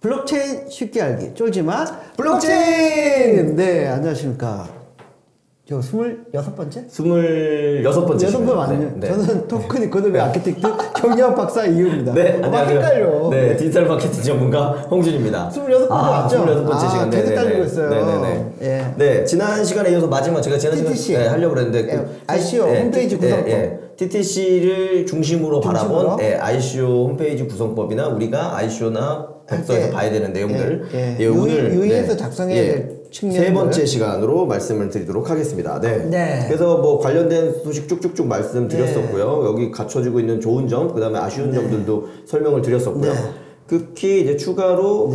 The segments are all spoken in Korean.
블록체인 쉽게 알기 쫄지마 블록체인. 네, 안녕하십니까. 저 26번째? 26번째. 6번 맞네요. 네. 저는 토큰 이코노미 아키텍트 경영 박사 이유입니다. 네, 안녕하세요. 헷갈려. 네, 디지털 마케팅 전문가 홍준입니다. 26번째 맞죠? 26번째 시간. 계속 달리고 있어요. 네네네. 예. 네, 지난 시간에 이어서 마지막 제가 지난 TTC. 시간에 하려고 그랬는데 예, ICO 홈페이지 구성법. TTC를 중심으로 바라본 ICO 홈페이지 구성법이나 우리가 ICO나 법서에서 봐야 되는 내용들 오늘 유의해서 작성해야 될 측면들 세 번째 시간으로 말씀을 드리도록 하겠습니다. 네. 그래서 뭐 관련된 소식 쭉쭉쭉 말씀드렸었고요. 여기 갖춰지고 있는 좋은 점, 그다음에 아쉬운 점들도 설명을 드렸었고요. 특히 이제 추가로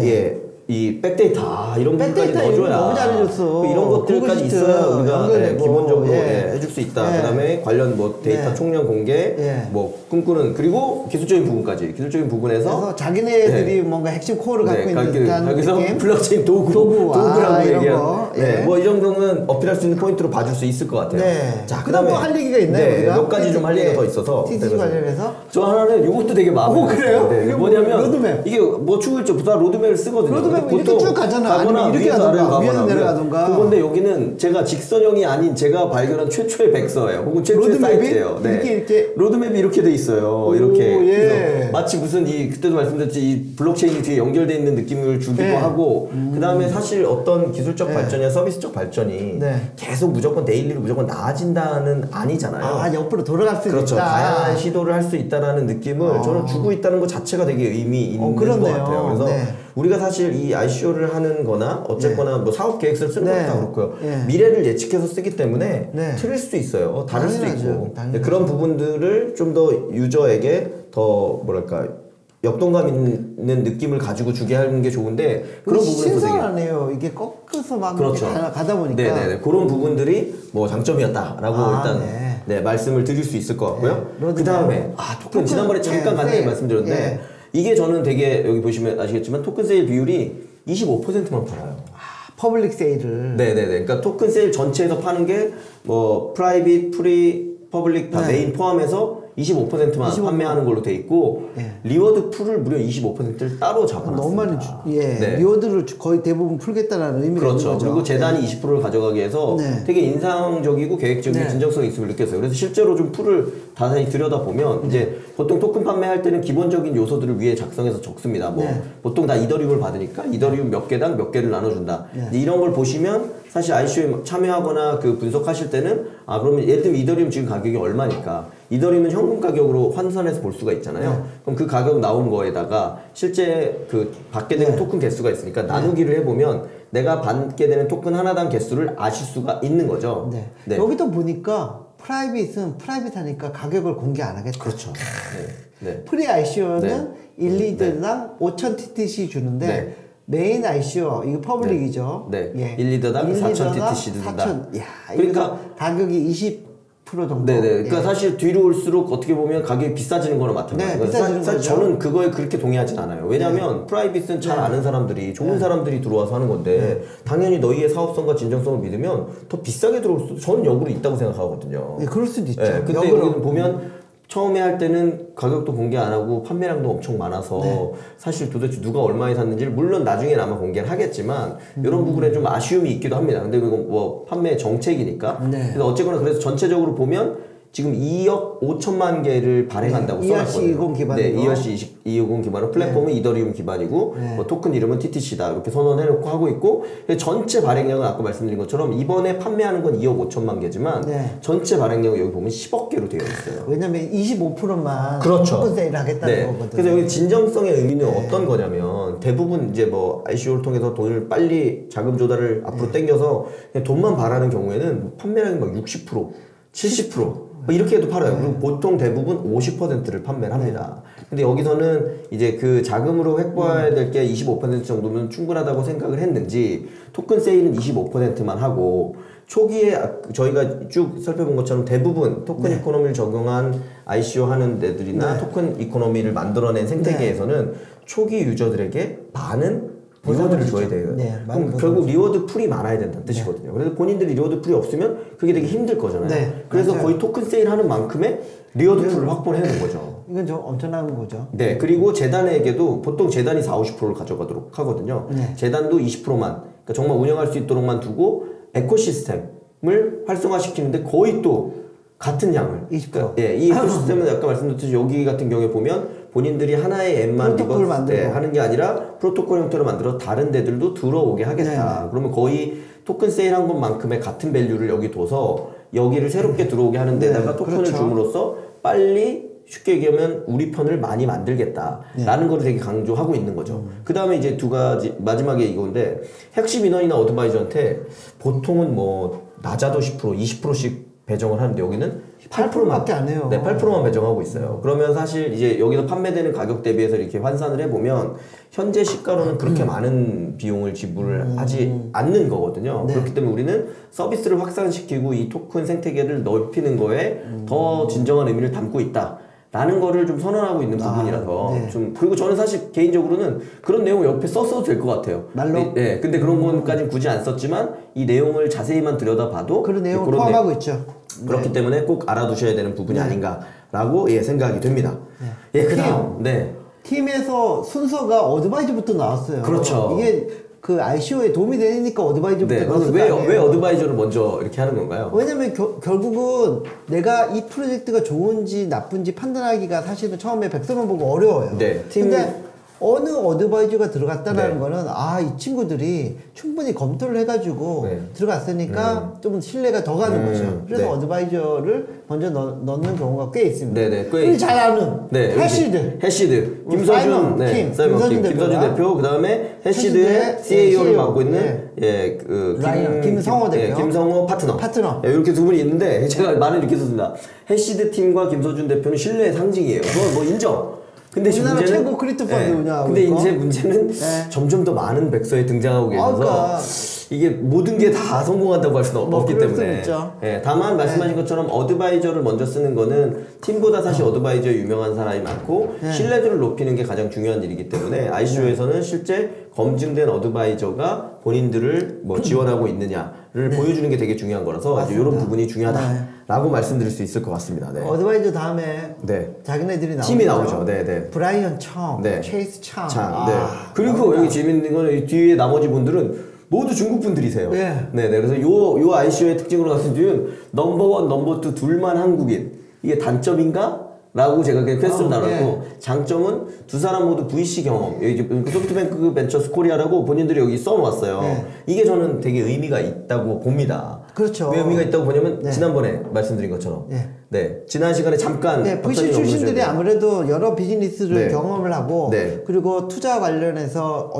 이 백데이터 이런 부분까지 넣어줘야 너무 잘해줬어. 이런 것들까지 있어야 우리가 기본적으로 해줄 수 있다. 그다음에 관련 뭐 데이터 총량 공개, 뭐 꿈꾸는 그리고 기술적인 부분까지 기술적인 부분에서 그래서 자기네들이 뭔가 핵심 코어를 갖고 있는 듯한 여기서 느낌? 블록체인 도구라고 얘기한 뭐 이 정도는 어필할 수 있는 포인트로 봐줄 수 있을 것 같아요. 자, 그다음에 또 할 얘기가 있나요? 우리가? 몇 가지 좀 할 얘기가 더 있어서 TTC 관련해서 저 하나는 이것도 되게 마음에 그래요? 이게 뭐냐면 로드맵. 이게 뭐 추후일주 부다 로드맵을 쓰거든요. 로드맵 이렇게 쭉 가잖아. 아니면 이렇게 가던가 위에서 내려가던가. 그건데 여기는 제가 직선형이 아닌 제가 발견한 최초의 백서예요. 혹은 최초의 사이트예요. 이렇게 로드맵이 이렇게 돼 있어요. 이렇게 그래서 마치 무슨 그때도 말씀드렸지 이 블록체인이 뒤에 연결돼 있는 느낌을 주기도 하고 그 다음에 사실 어떤 기술적 발전이나 서비스적 발전이 계속 무조건 데일리로 무조건 나아진다는 아니잖아요. 옆으로 돌아갈 수 그렇죠. 있다. 다양한 시도를 할 수 있다라는 느낌을 저는 주고 있다는 것 자체가 되게 의미 있는 것 같아요. 그래서 우리가 사실 이 ICO를 하는 거나 어쨌거나 뭐 사업 계획서를 쓰는 것도 다 그렇고요. 미래를 예측해서 쓰기 때문에 틀릴 수도 있어요. 다를 수도 있고. 그런 부분들을 좀 더 유저에게 더 뭐랄까 역동감 있는 느낌을 가지고 주게 하는 게 좋은데 그런 부분에서 신선하네요. 이게 꺾어서 막 가다 보니까 네네네 그런 부분들이 뭐 장점이었다라고 일단 말씀을 드릴 수 있을 것 같고요. 그 다음에 토큰 지난번에 잠깐 간단히 말씀드렸는데 이게 저는 되게 여기 보시면 아시겠지만 토큰 세일 비율이 25%만 팔아요. 퍼블릭 세일을. 네네네. 그러니까 토큰 세일 전체에서 파는 게 뭐 프라이빗, 프리, 퍼블릭 다 메인 포함해서 25%만 판매하는 걸로 돼 있고 리워드 풀을 무려 25%를 따로 잡아놨습니다. 너무 많이 리워드를 거의 대부분 풀겠다라는 의미가 있는 거죠. 그리고 재단이 20%를 가져가기 위해서 되게 인상적이고 계획적인 진정성이 있음을 느꼈어요. 그래서 실제로 좀 풀을 자세히 들여다보면 이제 보통 토큰 판매할 때는 기본적인 요소들을 위에 작성해서 적습니다. 뭐 보통 다 이더리움을 받으니까 이더리움 몇 개당 몇 개를 나눠준다. 이런 걸 보시면 사실 ICO에 참여하거나 그 분석하실 때는 그러면 예를 들면 이더리움 지금 가격이 얼마니까 이더리움은 현금 가격으로 환산해서 볼 수가 있잖아요. 그럼 그 가격 나온 거에다가 실제 그 받게 되는 토큰 개수가 있으니까 나누기를 해보면 내가 받게 되는 토큰 하나당 개수를 아실 수가 있는 거죠. 여기도 보니까 프라이빗은 프라이빗하니까 가격을 공개 안 하겠죠. 그렇죠. 프리 ICO는 1, 2대당 5,000 TTC 주는데 메인 ICO 이거 퍼블릭이죠. 1, 2대당 4,000 TTC 든다. 그러니까 가격이 20% 정도. 그러니까 사실 뒤로 올수록 어떻게 보면 가격이 비싸지는 거나 마찬가지예요. 사실 저는 그거에 그렇게 동의하진 않아요. 왜냐하면 프라이빗은 잘 아는 사람들이 좋은 사람들이 들어와서 하는 건데 당연히 너희의 사업성과 진정성을 믿으면 더 비싸게 들어올 수도 저는 역으로 있다고 생각하거든요. 그럴 수도 있죠. 근데 여기는 보면 처음에 할 때는 가격도 공개 안 하고 판매량도 엄청 많아서 사실 도대체 누가 얼마에 샀는지를 물론 나중에 아마 공개를 하겠지만 이런 부분에 좀 아쉬움이 있기도 합니다. 근데 이건 뭐 판매 정책이니까. 그래서 어쨌거나 그래서 전체적으로 보면 지금 2억 5천만 개를 발행한다고 써놨거든요. ERC20 기반으로. ERC20 기반으로 플랫폼은 이더리움 기반이고 뭐 토큰 이름은 TTC다 이렇게 선언해놓고 하고 있고 전체 발행량은 아까 말씀드린 것처럼 이번에 판매하는 건 2억 5천만 개지만 전체 발행량은 여기 보면 10억 개로 되어 있어요. 왜냐면 25%만 그렇죠. 토큰 세일을 하겠다는 거거든요. 그래서 여기 진정성의 의미는 어떤 거냐면 대부분 이제 뭐 ICO를 통해서 돈을 빨리 자금 조달을 앞으로 당겨서 그냥 돈만 바라는 경우에는 판매량이 막 60%, 70% 이렇게 해도 팔아요. 그리고 보통 대부분 50%를 판매를 합니다. 근데 여기서는 이제 그 자금으로 획보해야 될 게 25% 정도면 충분하다고 생각을 했는지 토큰 세일은 25%만 하고 초기에 저희가 쭉 살펴본 것처럼 대부분 토큰 이코노미를 적용한 ICO 하는 데들이나 토큰 이코노미를 만들어낸 생태계에서는 초기 유저들에게 반은 리워드를 줘야 돼요. 네, 그럼 결국 리워드 풀이 많아야 된다는 뜻이거든요. 네. 그래서 본인들이 리워드 풀이 없으면 그게 되게 힘들 거잖아요. 네, 그래서 맞아요. 거의 토큰 세일하는 만큼의 리워드 풀을 확보를 해야 되는 거죠. 이건 좀 엄청난 거죠. 네, 그리고 재단에게도 보통 재단이 40~50%를 가져가도록 하거든요. 네. 재단도 20%만, 그러니까 정말 운영할 수 있도록만 두고 에코시스템을 활성화시키는데 거의 또 같은 양을 20%. 그러니까, 예, 이 에코시스템은 아까 말씀드렸듯이 여기 같은 경우에 보면 본인들이 하나의 앱만 하는 게 아니라 프로토콜 형태로 만들어 다른 데들도 들어오게 하겠다. 네. 그러면 거의 토큰 세일한 것만큼의 같은 밸류를 여기 둬서 여기를 새롭게 들어오게 하는 데다가 네, 토큰을 그렇죠. 줌으로써 빨리 쉽게 얘기하면 우리 편을 많이 만들겠다라는 거를 되게 강조하고 있는 거죠. 그 다음에 이제 두 가지, 마지막에 이건데, 핵심 인원이나 어드바이저한테 보통은 뭐, 낮아도 10%, 20%씩 배정을 하는데 여기는 8%밖에 안 해요. 네, 8%만 배정하고 있어요. 그러면 사실 이제 여기서 판매되는 가격 대비해서 이렇게 환산을 해보면 현재 시가로는 그렇게 많은 비용을 지불을 하지 않는 거거든요. 네. 그렇기 때문에 우리는 서비스를 확산시키고 이 토큰 생태계를 넓히는 거에 더 진정한 의미를 담고 있다. 라는 거를 좀 선언하고 있는 부분이라서 네. 좀 그리고 저는 사실 개인적으로는 그런 내용을 옆에 썼어도 될 것 같아요. 말로? 네, 근데 그런 것까지는 굳이 안 썼지만 이 내용을 자세히만 들여다봐도 그런 내용을 포함하고 있죠. 그렇기 네. 때문에 꼭 알아두셔야 되는 부분이 네. 아닌가라고 예, 생각이 됩니다. 네. 예, 그다음 네. 팀에서 순서가 어드바이저부터 나왔어요. 그렇죠. 이게 그 ICO에 도움이 되니까 어드바이저부터 네. 나왔을 왜 어드바이저를 먼저 이렇게 하는 건가요? 왜냐면 결국은 내가 이 프로젝트가 좋은지 나쁜지 판단하기가 사실은 처음에 백서만 보고 어려워요. 네. 근데 어느 어드바이저가 들어갔다라는 네. 거는 이 친구들이 충분히 검토를 해가지고 네. 들어갔으니까 좀 신뢰가 더 가는 거죠. 그래서 네. 어드바이저를 먼저 넣는 경우가 꽤 있습니다. 네네. 우리 잘 아는 네. 해시드 김서준 대표, 그 다음에 해시드의 CEO를 맡고 있는 예, 김성호 대표, 예, 김성호 파트너. 예, 이렇게 두 분이 있는데 제가 말을 이렇게 썼습니다. 해시드 팀과 김서준 대표는 신뢰의 상징이에요. 그건 뭐 인정. 근데 우리나라 최고 크립토 펀드 운영하고 근데 이제 문제는 점점 더 많은 백서에 등장하고 계셔서 이게 모든 게 다 성공한다고 할 수는 없기 때문에 예, 다만 말씀하신 것처럼 어드바이저를 먼저 쓰는 거는 팀보다 사실 어드바이저에 유명한 사람이 많고 신뢰도를 높이는 게 가장 중요한 일이기 때문에 ICO에서는 실제 검증된 어드바이저가 본인들을 뭐 지원하고 있느냐를 보여주는 게 되게 중요한 거라서 이제 이런 부분이 중요하다라고 말씀드릴 수 있을 것 같습니다. 네. 어드바이저 다음에 자기네들이 팀이 나오죠. 네. 브라이언 청, 체이스 청. 그리고 여기 재밌는 거는 뒤에 나머지 분들은 모두 중국 분들이세요. 네. 그래서 요 ICO의 특징으로 봤을 때는 넘버1, 넘버2 둘만 한국인. 이게 단점인가? 라고 제가 그냥 퀘스천 나눴고 장점은 두 사람 모두 VC 경험. 여기 소프트뱅크 벤처스 코리아라고 본인들이 여기 써놓았어요. 이게 저는 되게 의미가 있다고 봅니다. 그렇죠. 왜 의미가 있다고 보냐면 지난번에 말씀드린 것처럼 지난 시간에 잠깐 VC 출신들이 아무래도 여러 비즈니스를 경험을 하고 그리고 투자 관련해서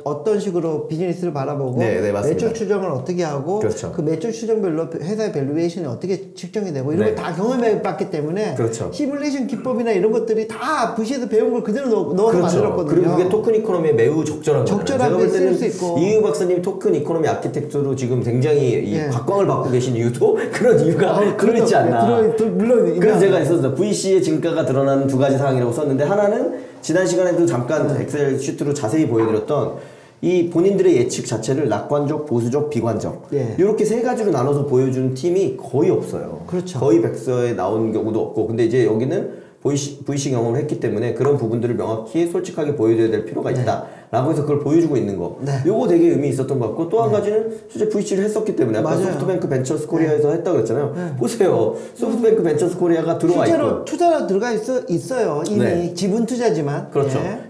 어떤 식으로 비즈니스를 바라보고 매출 추정을 어떻게 하고 그 매출 추정별로 회사의 밸류에이션이 어떻게 측정이 되고 이런 걸 다 경험해 봤기 때문에 시뮬레이션 기법이나 이런 것들이 다 VC에서 배운 걸 그대로 넣어서 만들었거든요. 그리고 그게 토큰 이코노미에 매우 적절한 거잖아요. 적절하게 쓸 수 있고 이유 박사님 토큰 이코노미 아키텍처로 지금 굉장히 각광을 받고 계신 이유도 그런 이유가 있지 않나. 물론 그래서 제가 있었어요. VC의 진가가 드러나는 두 가지 사항이라고 썼는데 하나는 지난 시간에도 잠깐 엑셀 시트로 자세히 보여드렸던 이 본인들의 예측 자체를 낙관적, 보수적, 비관적 이렇게 세 가지로 나눠서 보여주는 팀이 거의 없어요. 거의 백서에 나온 경우도 없고 근데 이제 여기는 VC 경험을 했기 때문에 그런 부분들을 명확히 솔직하게 보여줘야 될 필요가 있다 라고 해서 그걸 보여주고 있는 거 요거 되게 의미 있었던 것 같고 또 한 가지는 실제 VC를 했었기 때문에 아까 소프트뱅크 벤처스 코리아에서 했다고 그랬잖아요. 보세요. 소프트뱅크 벤처스 코리아가 들어와 실제로 있고 투자가 들어가 있어요. 이미 지분 투자지만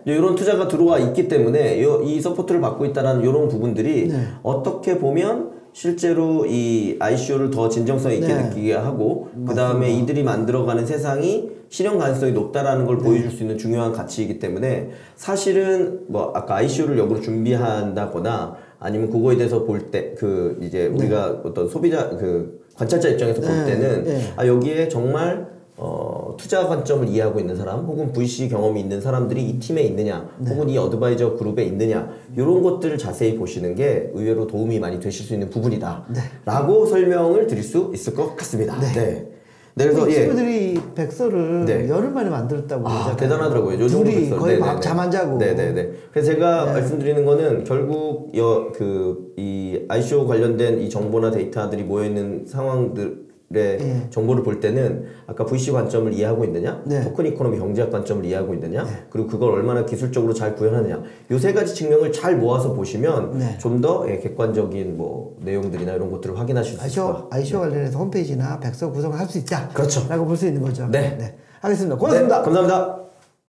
이런 투자가 들어와 있기 때문에 이 서포트를 받고 있다는 이런 부분들이 어떻게 보면 실제로 이 ICO를 더 진정성 있게 느끼게 하고 그 다음에 이들이 만들어가는 세상이 실현 가능성이 높다라는 걸 보여줄 수 있는 중요한 가치이기 때문에 사실은 뭐 아까 ICO를 역으로 준비한다거나 아니면 그거에 대해서 볼 때 이제 우리가 어떤 소비자 관찰자 입장에서 볼 때는 여기에 정말 투자 관점을 이해하고 있는 사람 혹은 VC 경험이 있는 사람들이 이 팀에 있느냐 혹은 이 어드바이저 그룹에 있느냐 이런 것들을 자세히 보시는 게 의외로 도움이 많이 되실 수 있는 부분이다 라고 설명을 드릴 수 있을 것 같습니다. 네, 그래서 친구들이 백서를 네. 열흘 만에 만들었다고 그러잖아요. 대단하더라고요. 요 정도 둘이 거의 잠 안 자고. 네네네. 그래서 제가 말씀드리는 거는 결국 이 ICO 관련된 이 정보나 데이터들이 모여 있는 상황들. 정보를 볼 때는 아까 VC 관점을 이해하고 있느냐, 토큰 이코노미 경제학 관점을 이해하고 있느냐, 그리고 그걸 얼마나 기술적으로 잘 구현하느냐, 요 세 가지 측면을 잘 모아서 보시면 좀 더 객관적인 뭐 내용들이나 이런 것들을 확인하실 수 있을 ICO 관련해서 홈페이지나 백서 구성을 할 수 있다. 그렇죠. 라고 볼 수 있는 거죠. 네. 하겠습니다. 고맙습니다. 감사합니다.